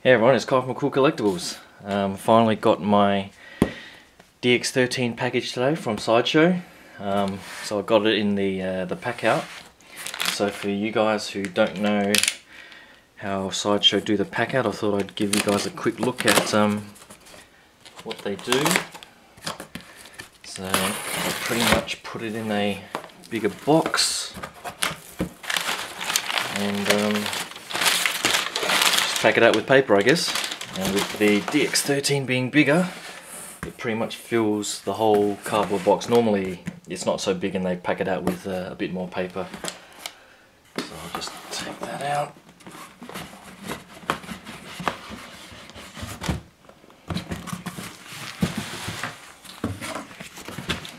Hey everyone, it's Kyle from Kool Collectibles. Finally got my DX13 package today from Sideshow. So I got it in the pack out. So for you guys who don't know how Sideshow do the pack out, I thought I'd give you guys a quick look at what they do. So I pretty much put it in a bigger box and pack it out with paper, I guess. And with the DX13 being bigger, it pretty much fills the whole cardboard box. Normally it's not so big and they pack it out with a bit more paper. So I'll just take that out.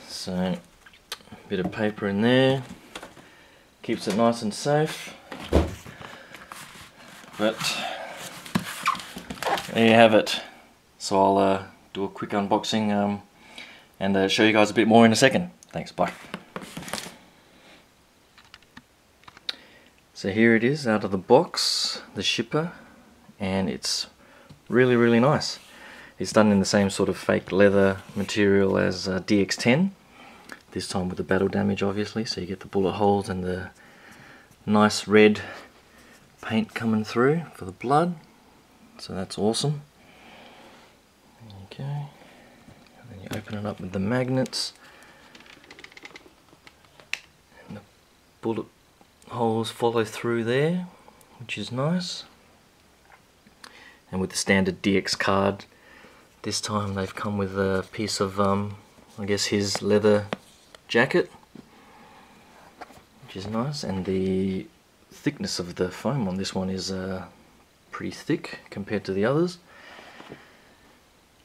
So a bit of paper in there, keeps it nice and safe. But there you have it. So I'll do a quick unboxing and show you guys a bit more in a second. Thanks, bye. So here it is out of the box, the shipper, and it's really nice. It's done in the same sort of fake leather material as DX10, this time with the battle damage obviously, so you get the bullet holes and the nice red paint coming through for the blood. So that's awesome. Okay, and then you open it up with the magnets, and the bullet holes follow through there, which is nice. And with the standard DX card, this time they've come with a piece of I guess his leather jacket, which is nice, and the thickness of the foam on this one is pretty thick compared to the others.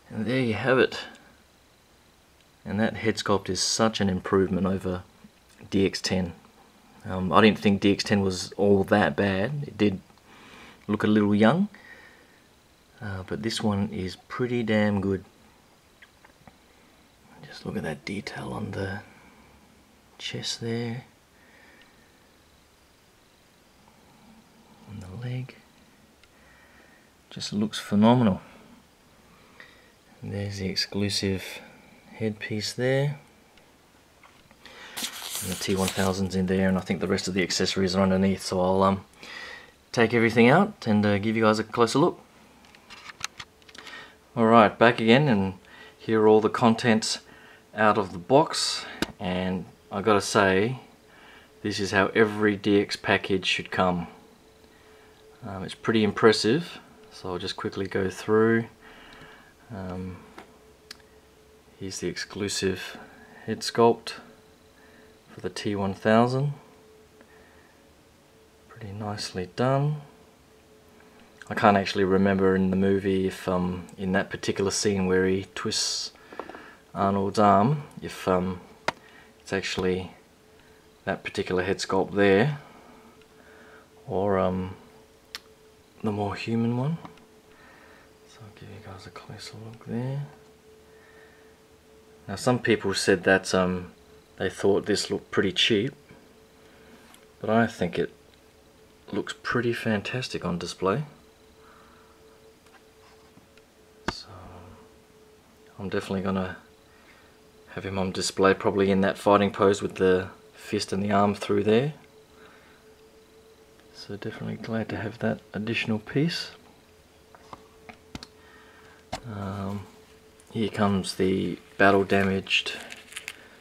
And there you have it. And that head sculpt is such an improvement over DX10. I didn't think DX10 was all that bad. It did look a little young, but this one is pretty damn good. Just look at that detail on the chest there, on the leg. Just looks phenomenal. And there's the exclusive headpiece there, and the T-1000's in there, and I think the rest of the accessories are underneath. So I'll take everything out and give you guys a closer look. Alright, back again, and here are all the contents out of the box, and I gotta say, this is how every DX package should come. It's pretty impressive, so I'll just quickly go through. Here's the exclusive head sculpt for the T-1000. Pretty nicely done. I can't actually remember in the movie if in that particular scene where he twists Arnold's arm, if it's actually that particular head sculpt there, or the more human one. So I'll give you guys a closer look there. Now some people said that they thought this looked pretty cheap, but I think it looks pretty fantastic on display. So I'm definitely gonna have him on display, probably in that fighting pose with the fist and the arm through there. So definitely glad to have that additional piece. Here comes the battle damaged.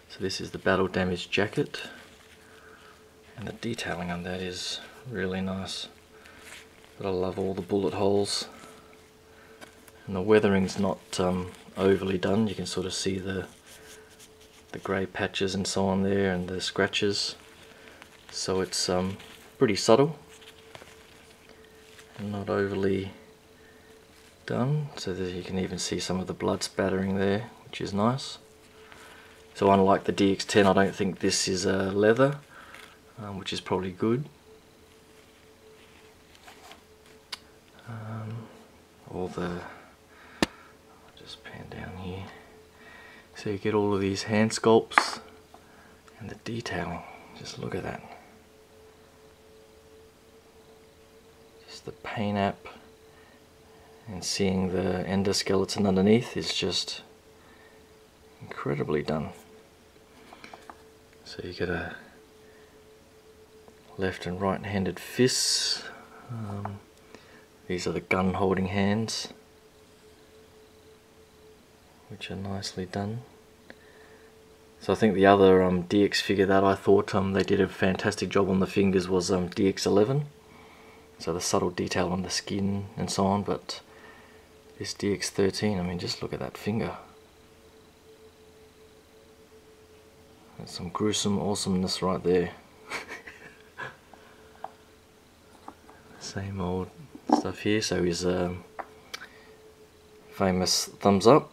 So this is the battle damaged jacket, and the detailing on that is really nice. But I love all the bullet holes, and the weathering's not overly done. You can sort of see the grey patches and so on there, and the scratches. So it's pretty subtle and not overly done, so that you can even see some of the blood spattering there, which is nice. So unlike the DX10, I don't think this is leather, which is probably good. All the, I'll just pan down here, so you get all of these hand sculpts and the detailing. Just look at that. Just the paint app and seeing the endoskeleton underneath is just incredibly done. So you get a left and right handed fists. These are the gun holding hands, which are nicely done. So I think the other DX figure that I thought they did a fantastic job on the fingers was DX11. So the subtle detail on the skin and so on, but this DX13, I mean, just look at that finger. That's some gruesome awesomeness right there. Same old stuff here. So his famous thumbs up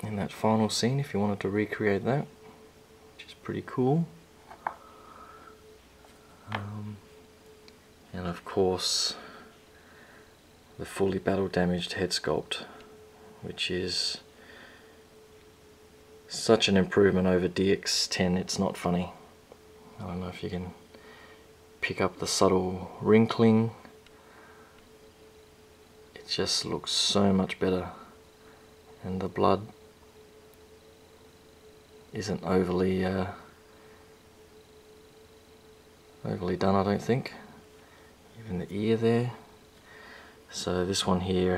in that final scene, if you wanted to recreate that, which is pretty cool. And of course the fully battle damaged head sculpt, which is such an improvement over DX10, it's not funny. I don't know if you can pick up the subtle wrinkling. It just looks so much better, and the blood isn't overly done, I don't think. Even the ear there. So this one here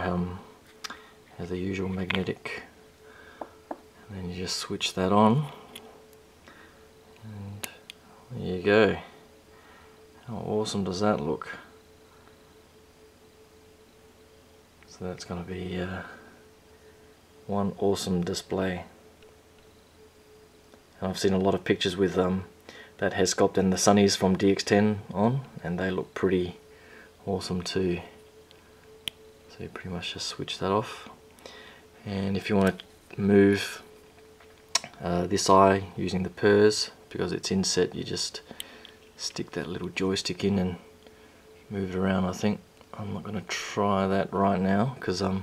has the usual magnetic, and then you just switch that on, and there you go. How awesome does that look? So that's going to be one awesome display. And I've seen a lot of pictures with that head sculpt and the sunnies from DX10 on, and they look pretty awesome too. So you pretty much just switch that off. And if you want to move this eye using the purrs, because it's inset, you just stick that little joystick in and move it around. I think I'm not going to try that right now because I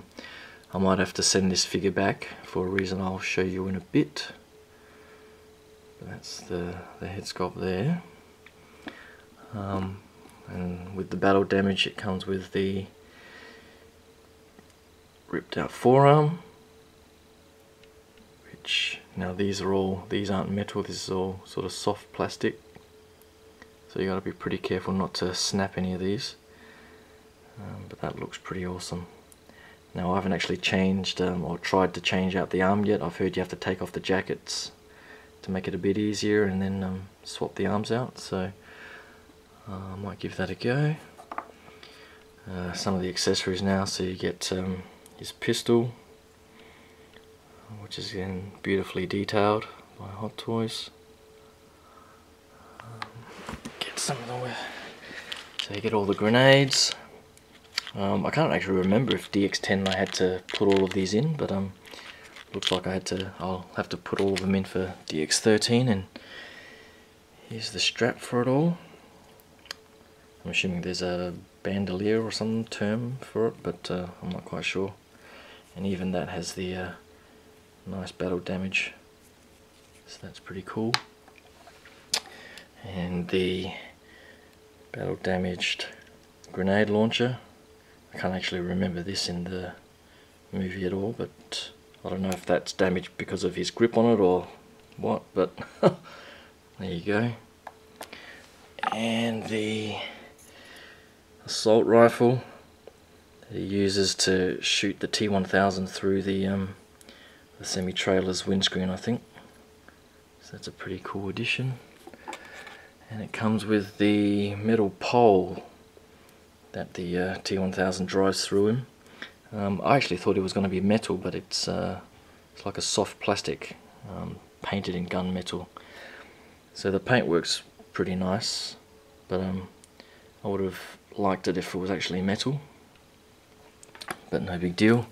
might have to send this figure back for a reason I'll show you in a bit. But that's the head sculpt there. And with the battle damage, it comes with the ripped out forearm, which now these aren't metal, this is all sort of soft plastic, so you got to be pretty careful not to snap any of these. But that looks pretty awesome. Now I haven't actually changed or tried to change out the arm yet. I've heard you have to take off the jackets to make it a bit easier and then swap the arms out, so I might give that a go. Some of the accessories now, so you get his pistol, which is again beautifully detailed by Hot Toys. Get some of them, so you get all the grenades. I can't actually remember if DX10 I had to put all of these in, but looks like I'll have to put all of them in for DX13. And here's the strap for it all. I'm assuming there's a bandolier or some term for it, but I'm not quite sure. And even that has the nice battle damage, so that's pretty cool. And the battle damaged grenade launcher, I can't actually remember this in the movie at all, but I don't know if that's damaged because of his grip on it or what, but there you go. And the assault rifle that he uses to shoot the T-1000 through the semi-trailer's windscreen, I think. So that's a pretty cool addition. And it comes with the metal pole that the T-1000 drives through him. I actually thought it was going to be metal, but it's like a soft plastic painted in gunmetal. So the paint works pretty nice, but I would have liked it if it was actually metal, but no big deal.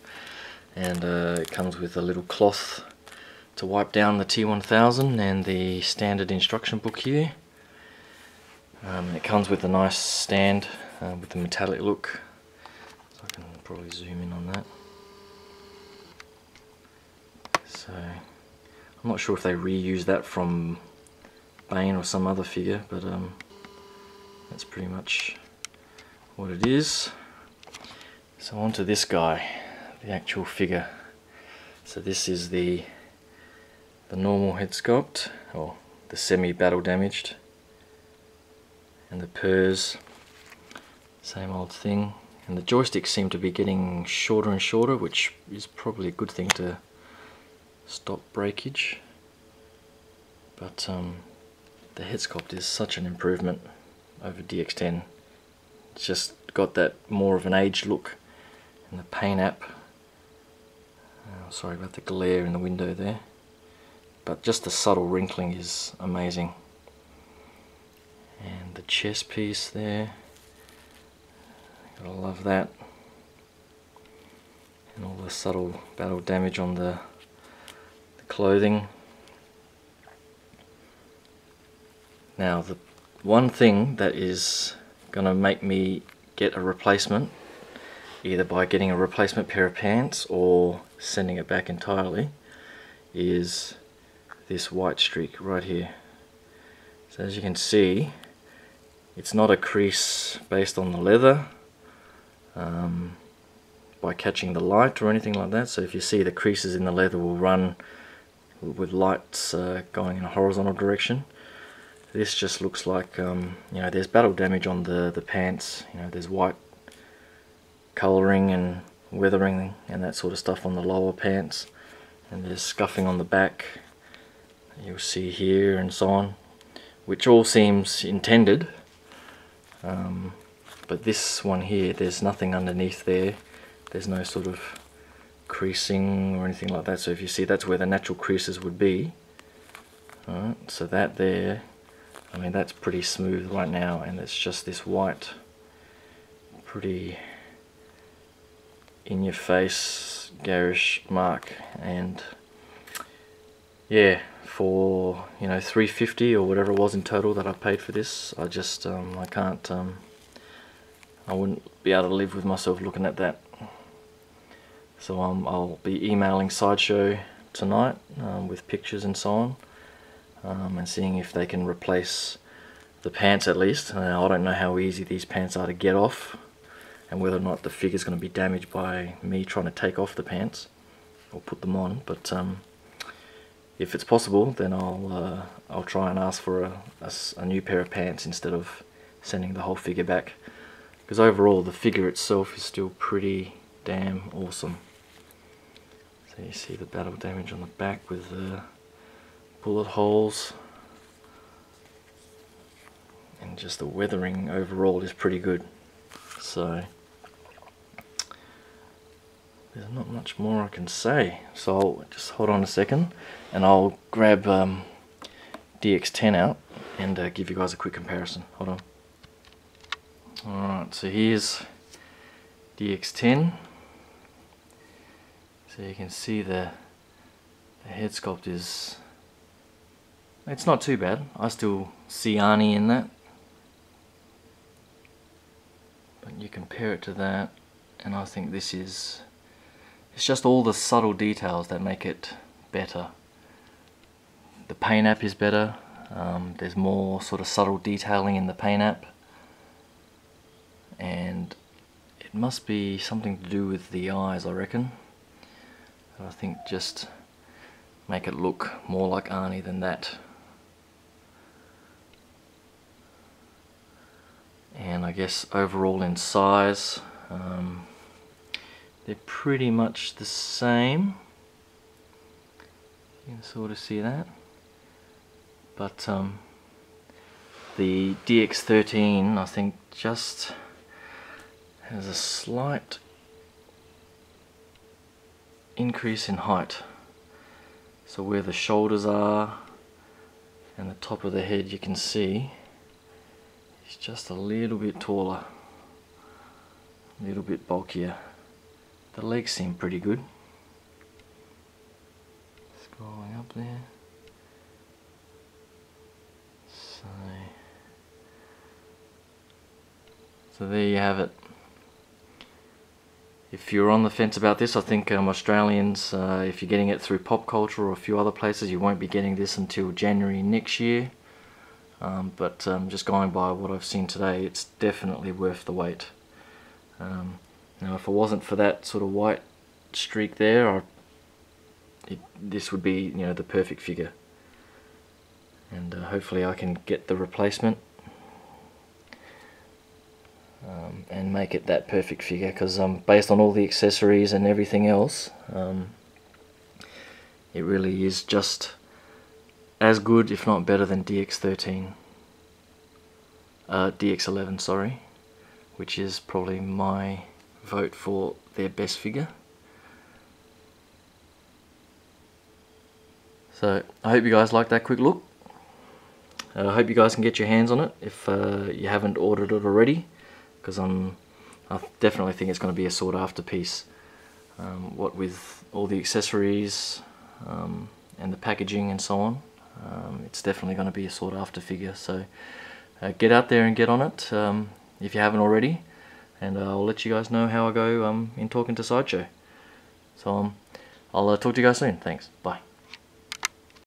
And it comes with a little cloth to wipe down the T-1000 and the standard instruction book here. It comes with a nice stand with the metallic look, so I can probably zoom in on that. So I'm not sure if they reused that from Bane or some other figure, but that's pretty much what it is. So on to this guy. the actual figure. So this is the normal head sculpt, or the semi-battle damaged, and the purrs, same old thing. And the joysticks seem to be getting shorter and shorter, which is probably a good thing to stop breakage. But the head sculpt is such an improvement over DX10. It's just got that more of an aged look. And the paint app, sorry about the glare in the window there, but just the subtle wrinkling is amazing. And the chest piece there, gotta love that. And all the subtle battle damage on the clothing. Now the one thing that is gonna make me get a replacement, either by getting a replacement pair of pants or sending it back entirely, is this white streak right here. So as you can see, it's not a crease based on the leather by catching the light or anything like that. So if you see, the creases in the leather will run with lights going in a horizontal direction. This just looks like, you know, there's battle damage on the pants, you know, there's white colouring and weathering and that sort of stuff on the lower pants, and there's scuffing on the back, you'll see here, and so on, which all seems intended, but this one here, there's nothing underneath there, there's no sort of creasing or anything like that. So if you see, that's where the natural creases would be. Alright, so that there, I mean, that's pretty smooth right now, and it's just this white, pretty in your face garish mark. And yeah, for, you know, $3.50 or whatever it was in total that I paid for this, I just I can't, I wouldn't be able to live with myself looking at that. So I'll be emailing Sideshow tonight with pictures and so on, and seeing if they can replace the pants at least. I don't know how easy these pants are to get off, and whether or not the figure's going to be damaged by me trying to take off the pants or put them on. But if it's possible, then I'll try and ask for a new pair of pants instead of sending the whole figure back, because overall the figure itself is still pretty damn awesome. So you see the battle damage on the back with the bullet holes, and just the weathering overall is pretty good. So there's not much more I can say, so I'll just hold on a second and I'll grab DX10 out and give you guys a quick comparison. Hold on. Alright, so here's DX10. So you can see the head sculpt is, it's not too bad. I still see Arnie in that, but you compare it to that and I think this is, it's just all the subtle details that make it better. The paint app is better, there's more sort of subtle detailing in the paint app, and it must be something to do with the eyes, I reckon. I think just make it look more like Arnie than that. And I guess overall in size, they're pretty much the same. You can sort of see that. But the DX13, I think, just has a slight increase in height. So where the shoulders are and the top of the head, you can see it's just a little bit taller, a little bit bulkier. The legs seem pretty good. Scrolling up there. So there you have it. If you're on the fence about this, I think Australians, if you're getting it through Pop Culture or a few other places, you won't be getting this until January next year. But just going by what I've seen today, it's definitely worth the wait. Now if it wasn't for that sort of white streak there, this would be, you know, the perfect figure. And hopefully I can get the replacement and make it that perfect figure, because based on all the accessories and everything else, it really is just as good, if not better, than DX11, sorry, which is probably my vote for their best figure. So I hope you guys like that quick look. I hope you guys can get your hands on it if you haven't ordered it already, because I definitely think it's going to be a sought after piece. What with all the accessories and the packaging and so on, it's definitely going to be a sought after figure. So get out there and get on it if you haven't already, and I'll let you guys know how I go in talking to Sideshow. So I'll talk to you guys soon. Thanks. Bye.